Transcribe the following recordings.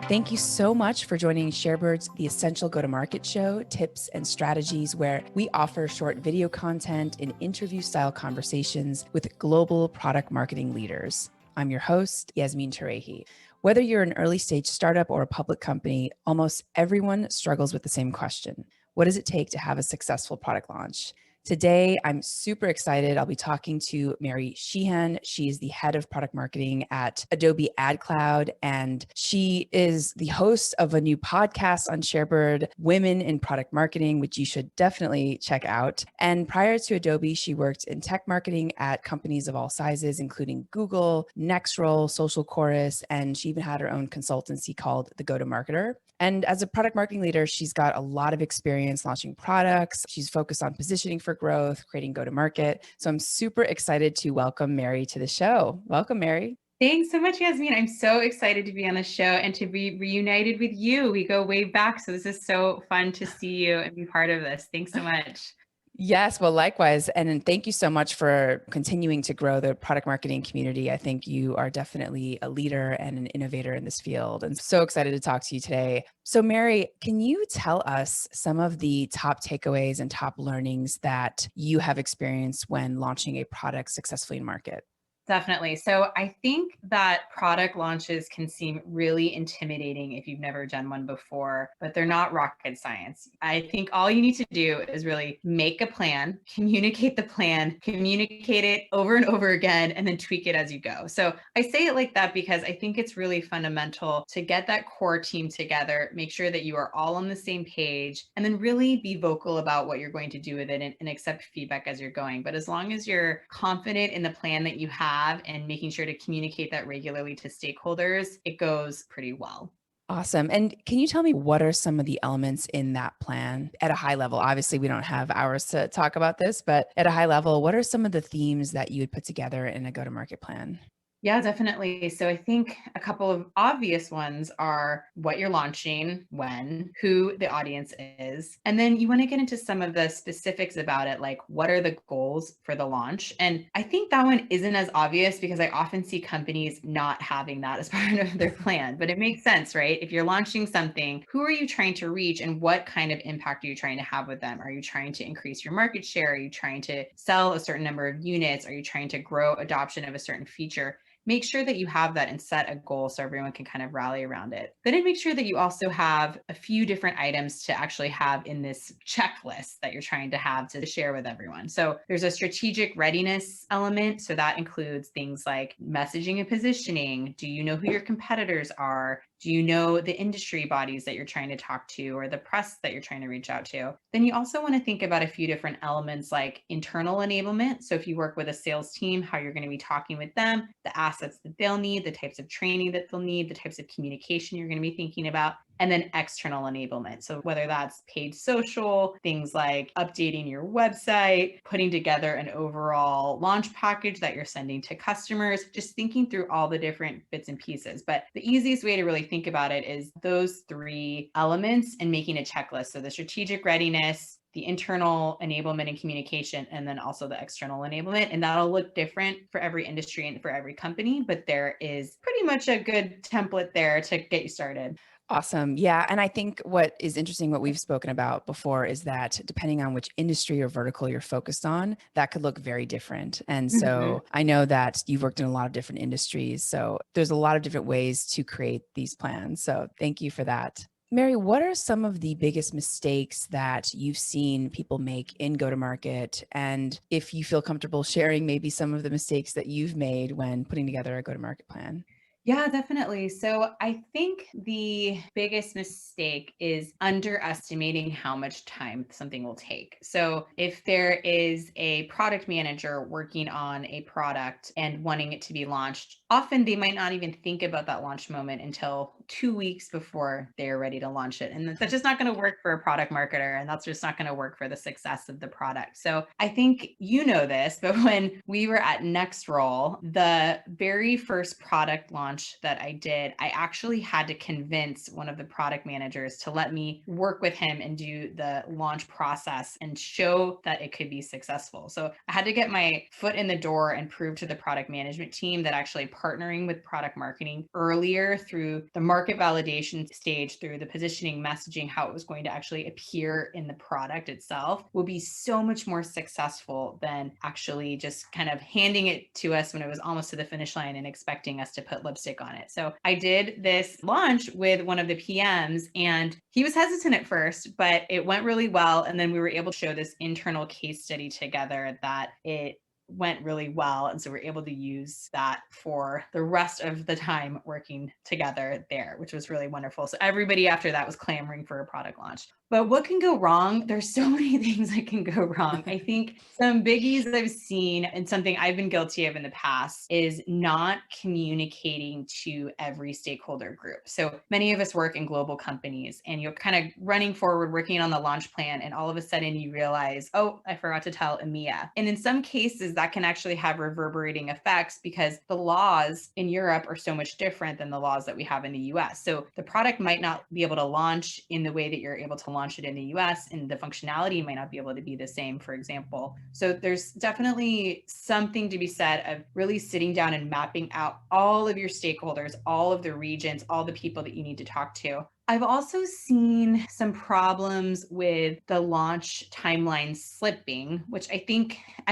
Thank you so much for joining ShareBird's The Essential Go-to-Market Show, tips and strategies where we offer short video content and interview-style conversations with global product marketing leaders. I'm your host, Yasmeen Turayhi. Whether you're an early-stage startup or a public company, almost everyone struggles with the same question. What does it take to have a successful product launch? Today, I'm super excited. I'll be talking to Mary Sheehan. She is the head of product marketing at Adobe Ad Cloud, and she is the host of a new podcast on ShareBird, Women in Product Marketing, which you should definitely check out. And prior to Adobe, she worked in tech marketing at companies of all sizes, including Google, Nextroll, Social Chorus, and she even had her own consultancy called The Go-to-Marketer. And as a product marketing leader, she's got a lot of experience launching products. She's focused on positioning for growth, creating go-to-market. So I'm super excited to welcome Mary to the show. Welcome, Mary. Thanks so much, Yasmeen. I'm so excited to be on the show and to be reunited with you. We go way back. So this is so fun to see you and be part of this. Thanks so much. Yes, well, likewise. And thank you so much for continuing to grow the product marketing community. I think you are definitely a leader and an innovator in this field. And so excited to talk to you today. So, Mary, can you tell us some of the top takeaways and top learnings that you have experienced when launching a product successfully in market? Definitely. So I think that product launches can seem really intimidating if you've never done one before, but they're not rocket science. I think all you need to do is really make a plan, communicate the plan, communicate it over and over again, and then tweak it as you go. So I say it like that because I think it's really fundamental to get that core team together, make sure that you are all on the same page, and then really be vocal about what you're going to do with it and accept feedback as you're going. But as long as you're confident in the plan that you have, and making sure to communicate that regularly to stakeholders, it goes pretty well. Awesome. And can you tell me what are some of the elements in that plan at a high level? Obviously, we don't have hours to talk about this, but at a high level, what are some of the themes that you would put together in a go-to-market plan? Yeah, definitely. So I think a couple of obvious ones are what you're launching, when, who the audience is. And then you want to get into some of the specifics about it, like what are the goals for the launch? And I think that one isn't as obvious because I often see companies not having that as part of their plan, but it makes sense, right? If you're launching something, who are you trying to reach and what kind of impact are you trying to have with them? Are you trying to increase your market share? Are you trying to sell a certain number of units? Are you trying to grow adoption of a certain feature? Make sure that you have that and set a goal so everyone can kind of rally around it. Then make sure that you also have a few different items to actually have in this checklist that you're trying to have to share with everyone. So there's a strategic readiness element. So that includes things like messaging and positioning. Do you know who your competitors are? Do you know the industry bodies that you're trying to talk to or the press that you're trying to reach out to? Then you also want to think about a few different elements like internal enablement. So if you work with a sales team, how you're going to be talking with them, the assets that they'll need, the types of training that they'll need, the types of communication you're going to be thinking about, and then external enablement. So whether that's paid social, things like updating your website, putting together an overall launch package that you're sending to customers, just thinking through all the different bits and pieces. But the easiest way to really think about it is those three elements and making a checklist. So the strategic readiness, the internal enablement and communication, and then also the external enablement. And that'll look different for every industry and for every company, but there is pretty much a good template there to get you started. Awesome. Yeah. And I think what is interesting, what we've spoken about before, is that depending on which industry or vertical you're focused on, that could look very different. And Mhm. so I know that you've worked in a lot of different industries. So there's a lot of different ways to create these plans. So thank you for that. Mary, what are some of the biggest mistakes that you've seen people make in go-to-market? And if you feel comfortable sharing maybe some of the mistakes that you've made when putting together a go-to-market plan. Yeah, definitely. So I think the biggest mistake is underestimating how much time something will take. So if there is a product manager working on a product and wanting it to be launched, often they might not even think about that launch moment until 2 weeks before they're ready to launch it. And that's just not going to work for a product marketer. And that's just not going to work for the success of the product. So I think you know this, but when we were at Nextroll, the very first product launch that I did, I actually had to convince one of the product managers to let me work with him and do the launch process and show that it could be successful. So I had to get my foot in the door and prove to the product management team that actually partnering with product marketing earlier through the market validation stage through the positioning, messaging, how it was going to actually appear in the product itself will be so much more successful than actually just kind of handing it to us when it was almost to the finish line and expecting us to put lipstick on it. So I did this launch with one of the PMs, and he was hesitant at first, but it went really well. And then we were able to show this internal case study together that it went really well. And so we're able to use that for the rest of the time working together there, which was really wonderful. So everybody after that was clamoring for a product launch. But what can go wrong? There's so many things that can go wrong. I think some biggies I've seen and something I've been guilty of in the past is not communicating to every stakeholder group. So many of us work in global companies and you're kind of running forward, working on the launch plan, and all of a sudden you realize, oh, I forgot to tell EMEA. And in some cases, that can actually have reverberating effects because the laws in Europe are so much different than the laws that we have in the US. So the product might not be able to launch in the way that you're able to launch it in the US, and the functionality might not be able to be the same, for example. So there's definitely something to be said of really sitting down and mapping out all of your stakeholders, all of the regions, all the people that you need to talk to. I've also seen some problems with the launch timeline slipping, which I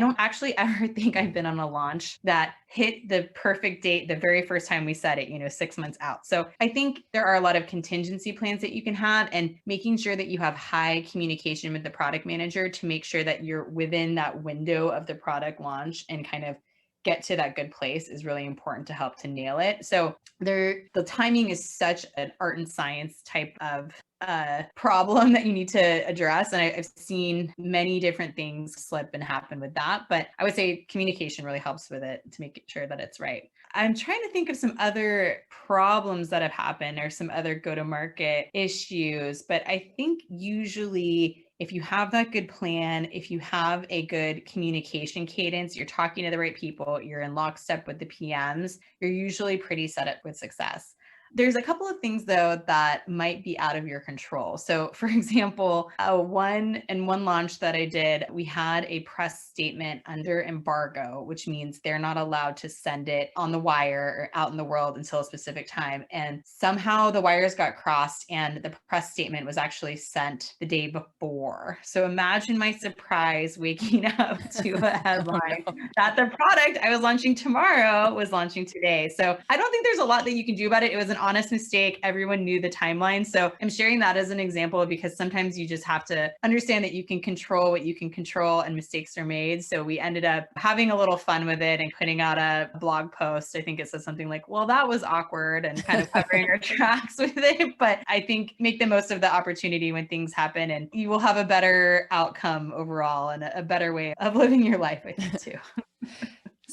don't actually ever think I've been on a launch that hit the perfect date the very first time we set it, 6 months out. So I think there are a lot of contingency plans that you can have, and making sure that you have high communication with the product manager to make sure that you're within that window of the product launch and kind of get to that good place is really important to help to nail it. So the timing is such an art and science type of problem that you need to address. And I've seen many different things slip and happen with that. But I would say communication really helps with it to make sure that it's right. I'm trying to think of some other problems that have happened or some other go-to-market issues. But I think usually if you have that good plan, if you have a good communication cadence, you're talking to the right people, you're in lockstep with the PMs, you're usually pretty set up with success. There's a couple of things though that might be out of your control. So for example, one launch that I did, we had a press statement under embargo, which means they're not allowed to send it on the wire or out in the world until a specific time. And somehow the wires got crossed and the press statement was actually sent the day before. So imagine my surprise waking up to a headline that the product I was launching tomorrow was launching today. So I don't think there's a lot that you can do about it. It was an honest mistake. Everyone knew the timeline. So I'm sharing that as an example because sometimes you just have to understand that you can control what you can control and mistakes are made. So we ended up having a little fun with it and putting out a blog post. I think it says something like, well, that was awkward, and kind of covering our tracks with it. But I think make the most of the opportunity when things happen, and you will have a better outcome overall and a better way of living your life, I think, too.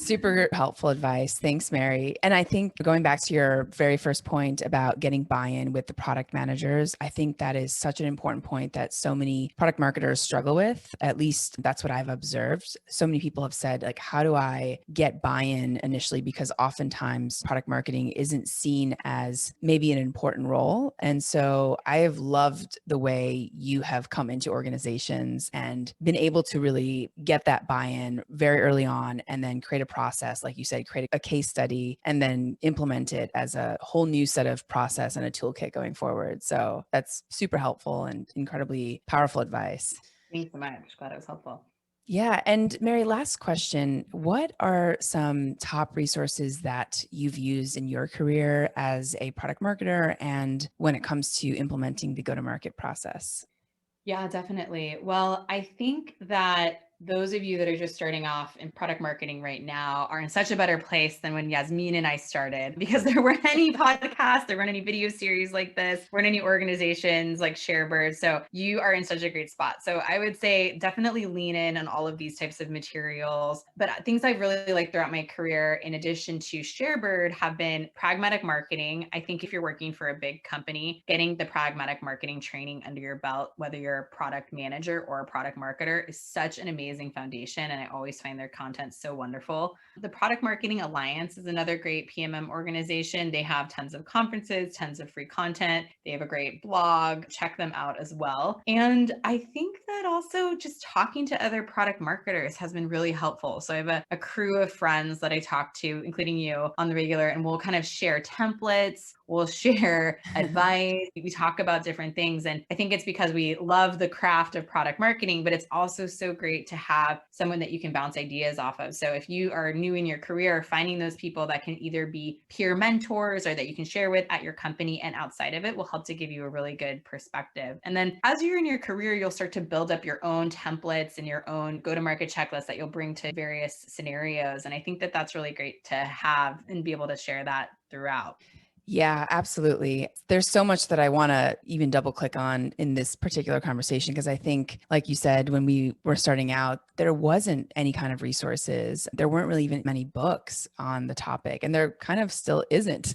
Super helpful advice. Thanks, Mary. And I think going back to your very first point about getting buy-in with the product managers, I think that is such an important point that so many product marketers struggle with. At least that's what I've observed. So many people have said, like, how do I get buy-in initially? Because oftentimes product marketing isn't seen as maybe an important role. And so I have loved the way you have come into organizations and been able to really get that buy-in very early on, and then create a process, like you said, create a case study and then implement it as a whole new set of process and a toolkit going forward. So that's super helpful and incredibly powerful advice. Thanks so much. Glad it was helpful. Yeah. And Mary, last question. What are some top resources that you've used in your career as a product marketer and when it comes to implementing the go-to-market process? Yeah, definitely. Well, I think that those of you that are just starting off in product marketing right now are in such a better place than when Yasmeen and I started, because there weren't any podcasts, there weren't any video series like this, weren't any organizations like Sharebird. So you are in such a great spot. So I would say definitely lean in on all of these types of materials. But things I've really liked throughout my career, in addition to Sharebird, have been pragmatic marketing. I think if you're working for a big company, getting the pragmatic marketing training under your belt, whether you're a product manager or a product marketer, is such an amazing foundation. And I always find their content so wonderful. The Product Marketing Alliance is another great PMM organization. They have tons of conferences, tons of free content. They have a great blog. Check them out as well. And I think that also just talking to other product marketers has been really helpful. So I have a crew of friends that I talk to, including you, on the regular, and we'll kind of share templates. We'll share advice. We talk about different things. And I think it's because we love the craft of product marketing, but it's also so great to have someone that you can bounce ideas off of. So if you are new in your career, finding those people that can either be peer mentors or that you can share with at your company and outside of it will help to give you a really good perspective. And then as you're in your career, you'll start to build up your own templates and your own go-to-market checklist that you'll bring to various scenarios. And I think that that's really great to have and be able to share that throughout. Yeah, absolutely. There's so much that I want to even double click on in this particular conversation because I think, like you said, when we were starting out, there wasn't any kind of resources. There weren't really even many books on the topic, and there kind of still isn't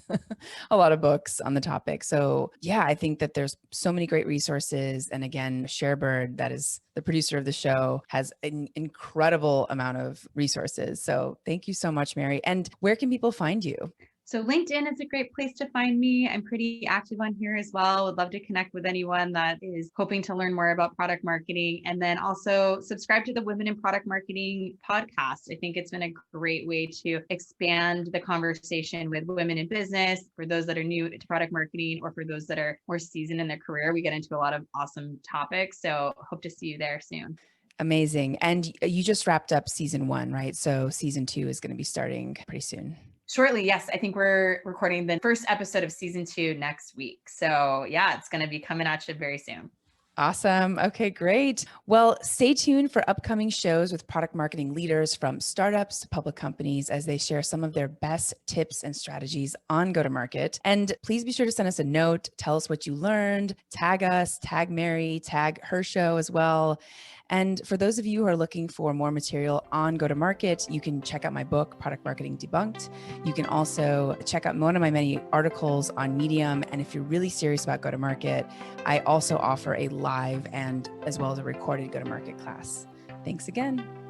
a lot of books on the topic. So, yeah, I think that there's so many great resources. And again, Sharebird, that is the producer of the show, has an incredible amount of resources. So, thank you so much, Mary. And where can people find you? So LinkedIn is a great place to find me. I'm pretty active on here as well. Would love to connect with anyone that is hoping to learn more about product marketing. And then also subscribe to the Women in Product Marketing podcast. I think it's been a great way to expand the conversation with women in business, for those that are new to product marketing or for those that are more seasoned in their career. We get into a lot of awesome topics. So hope to see you there soon. Amazing. And you just wrapped up season 1, right? So season 2 is going to be starting pretty soon. Shortly, yes. I think we're recording the first episode of season 2 next week. So yeah, it's going to be coming at you very soon. Awesome. Okay, great. Well, stay tuned for upcoming shows with product marketing leaders from startups to public companies as they share some of their best tips and strategies on go-to-market. And please be sure to send us a note, tell us what you learned, tag us, tag Mary, tag her show as well. And for those of you who are looking for more material on go-to-market, you can check out my book, Product Marketing Debunked. You can also check out one of my many articles on Medium. And if you're really serious about go-to-market, I also offer a live and as well as a recorded go-to-market class. Thanks again.